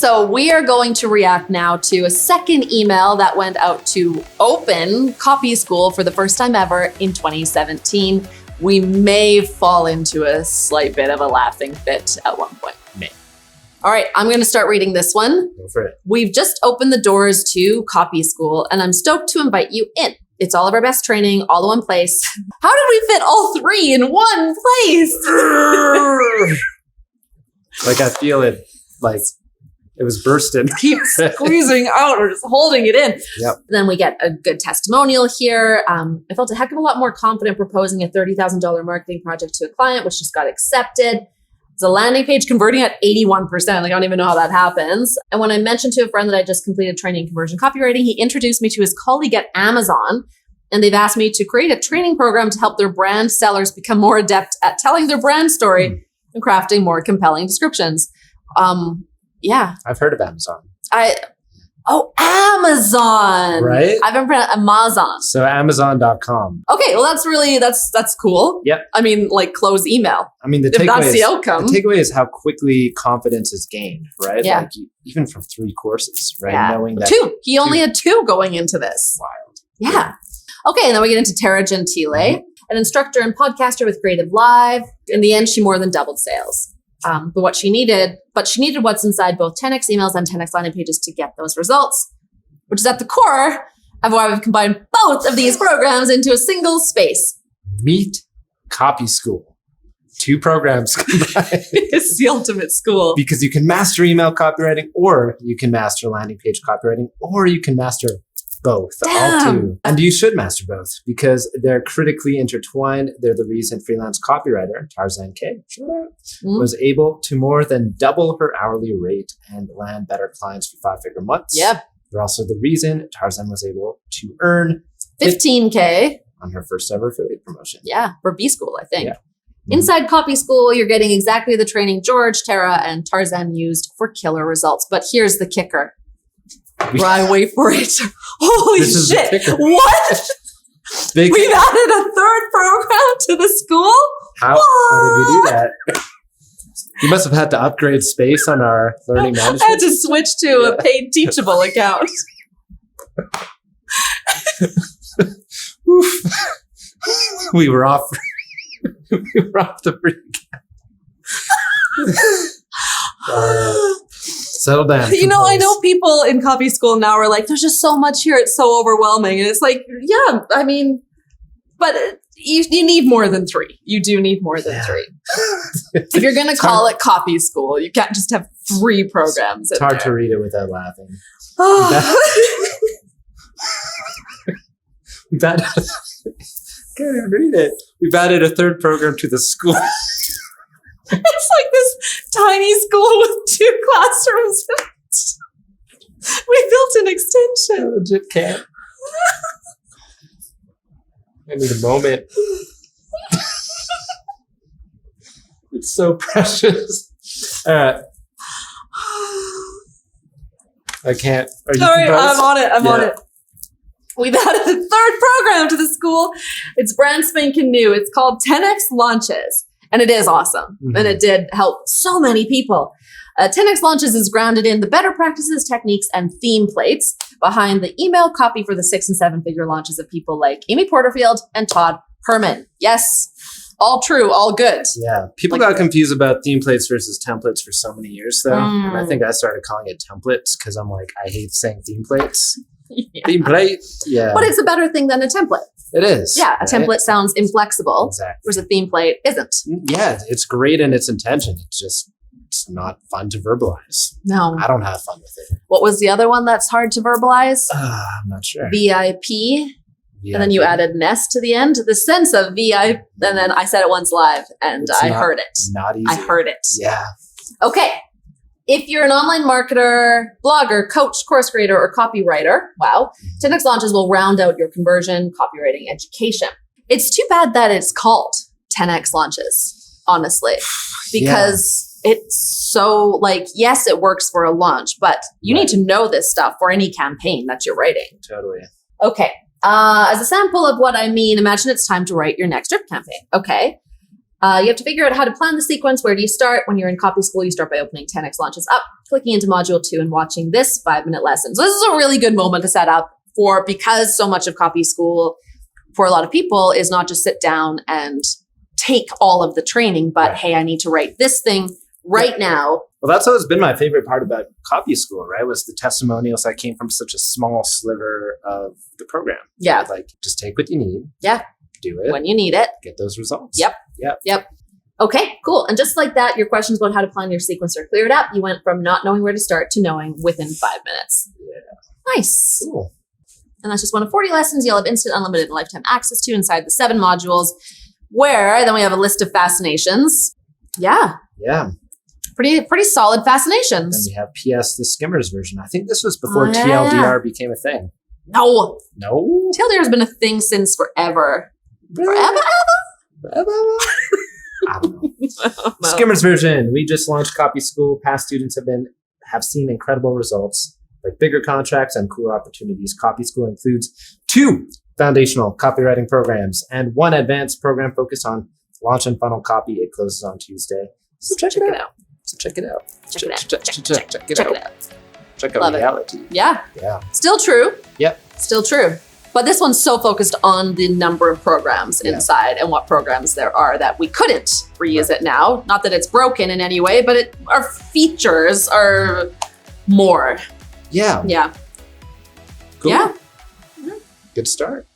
So we are going to react now to a second email that went out to open Copy School for the first time ever in 2017. We may fall into a slight bit of a laughing fit at one point. May. All right, I'm going to start reading this one. Go for it. We've just opened the doors to Copy School, and I'm stoked to invite you in. It's all of our best training, all in one place. How did we fit all three in one place? Like I feel it, like it was bursting. Keep squeezing out or just holding it in. Yep. Then we get a good testimonial here. I felt a heck of a lot more confident proposing a $30,000 marketing project to a client, which just got accepted. It's a landing page converting at 81%. Like, I don't even know how that happens. And when I mentioned to a friend that I just completed training in conversion copywriting, he introduced me to his colleague at Amazon. And they've asked me to create a training program to help their brand sellers become more adept at telling their brand story and crafting more compelling descriptions. Yeah. I've heard of Amazon. Amazon. Right? I've been pronounced Amazon. So Amazon.com. Okay, well, that's cool. Yep. I mean, like, close email. I mean, If that's the outcome. The takeaway is how quickly confidence is gained, right? Yeah. Like even from 3 courses, right? Yeah. Knowing that 2. He only had 2 going into this. Wild. Yeah. Okay, and then we get into Tara Gentile, an instructor and podcaster with Creative Live. In the end, she more than doubled sales. But she needed what's inside both 10x emails and 10x landing pages to get those results, which is at the core of why we've combined both of these programs into a single space. Meet Copy School. 2 programs combined. It's the ultimate school. Because you can master email copywriting, or you can master landing page copywriting, or you can master both. Damn. All 2. And you should master both because they're critically intertwined. They're the reason freelance copywriter Tarzan K was able to more than double her hourly rate and land better clients for 5-figure months. Yep. They're also the reason Tarzan was able to earn $15K on her first ever affiliate promotion. Yeah, for B School, I think. Yeah. Inside Copy School, you're getting exactly the training George, Tara, and Tarzan used for killer results. But here's the kicker. Right, wait for it. Holy shit. What? We've added a 3rd program to the school? How did we do that? You must have had to upgrade space on our learning management. I had to switch to a paid Teachable account. We were off. We were off the break. Settle down. You know, I know people in Copy School now are like, there's just so much here. It's so overwhelming. And it's like, yeah, I mean, but you need more than 3. You do need more than 3. If you're going to call it Copy School, you can't just have 3 programs. It's hard to read it without laughing. Can't even read it. We've added a 3rd program to the school. It's like this tiny school with 2 classrooms. We built an extension. I legit can't. I need a moment. It's so precious. All right. I can't. Are you Sorry, composed? I'm on it. We've added a 3rd program to the school. It's brand spanking new. It's called 10x Launches. And it is awesome. And it did help so many people. 10x Launches is grounded in the better practices, techniques, and theme plates behind the email copy for the 6- and 7-figure launches of people like Amy Porterfield and Todd Herman. Yes, all true, all good. Yeah. People got confused about theme plates versus templates for so many years, though. And I think I started calling it templates because I'm like, I hate saying theme plates. Yeah. Theme plate? Yeah. But it's a better thing than a template. It is. Yeah, a template sounds inflexible, whereas a theme plate isn't. Yeah, it's great in its intention. It's not fun to verbalize. No. I don't have fun with it. What was the other one that's hard to verbalize? I'm not sure. VIP. And then you added an S to the end. The sense of VIP. And then I said it once live and I heard it. Not easy. I heard it. Yeah. Okay. If you're an online marketer, blogger, coach, course creator, or copywriter, wow, 10x Launches will round out your conversion copywriting education. It's too bad that it's called 10x Launches, honestly, because it's so like, yes, it works for a launch, but you need to know this stuff for any campaign that you're writing. Totally. Okay. As a sample of what I mean, imagine it's time to write your next drip campaign. Okay. You have to figure out how to plan the sequence. Where do you start? When you're in copy school, you start by opening 10x launches up, clicking into module 2 and watching this 5-minute lesson. So this is a really good moment to set up because so much of copy school for a lot of people is not just sit down and take all of the training, but hey, I need to write this thing right now. Well, that's always been my favorite part about copy school, right? Was the testimonials that came from such a small sliver of the program. Yeah. Like, just take what you need. Yeah. Do it. When you need it. Get those results. Yep. Okay, cool. And just like that, your questions about how to plan your sequence are cleared up. You went from not knowing where to start to knowing within 5 minutes. Yeah. Nice. Cool. And that's just one of 40 lessons you'll have instant, unlimited, and lifetime access to inside the 7 modules, where then we have a list of fascinations. Yeah. Pretty solid fascinations. Then we have PS, the Skimmers version. I think this was before TLDR became a thing. No. TLDR has been a thing since forever. Forever? I don't know. Skimmers version. We just launched Copy School. Past students have seen incredible results, like bigger contracts and cooler opportunities. Copy School includes 2 foundational copywriting programs and 1 advanced program focused on launch and funnel copy. It closes on Tuesday. So check it out. Check it out. Check out reality. Yeah. Still true. Still true. But this one's so focused on the number of programs inside and what programs there are that we couldn't reuse it now. Not that it's broken in any way, but our features are more. Yeah. Yeah. Cool. Yeah. Good start.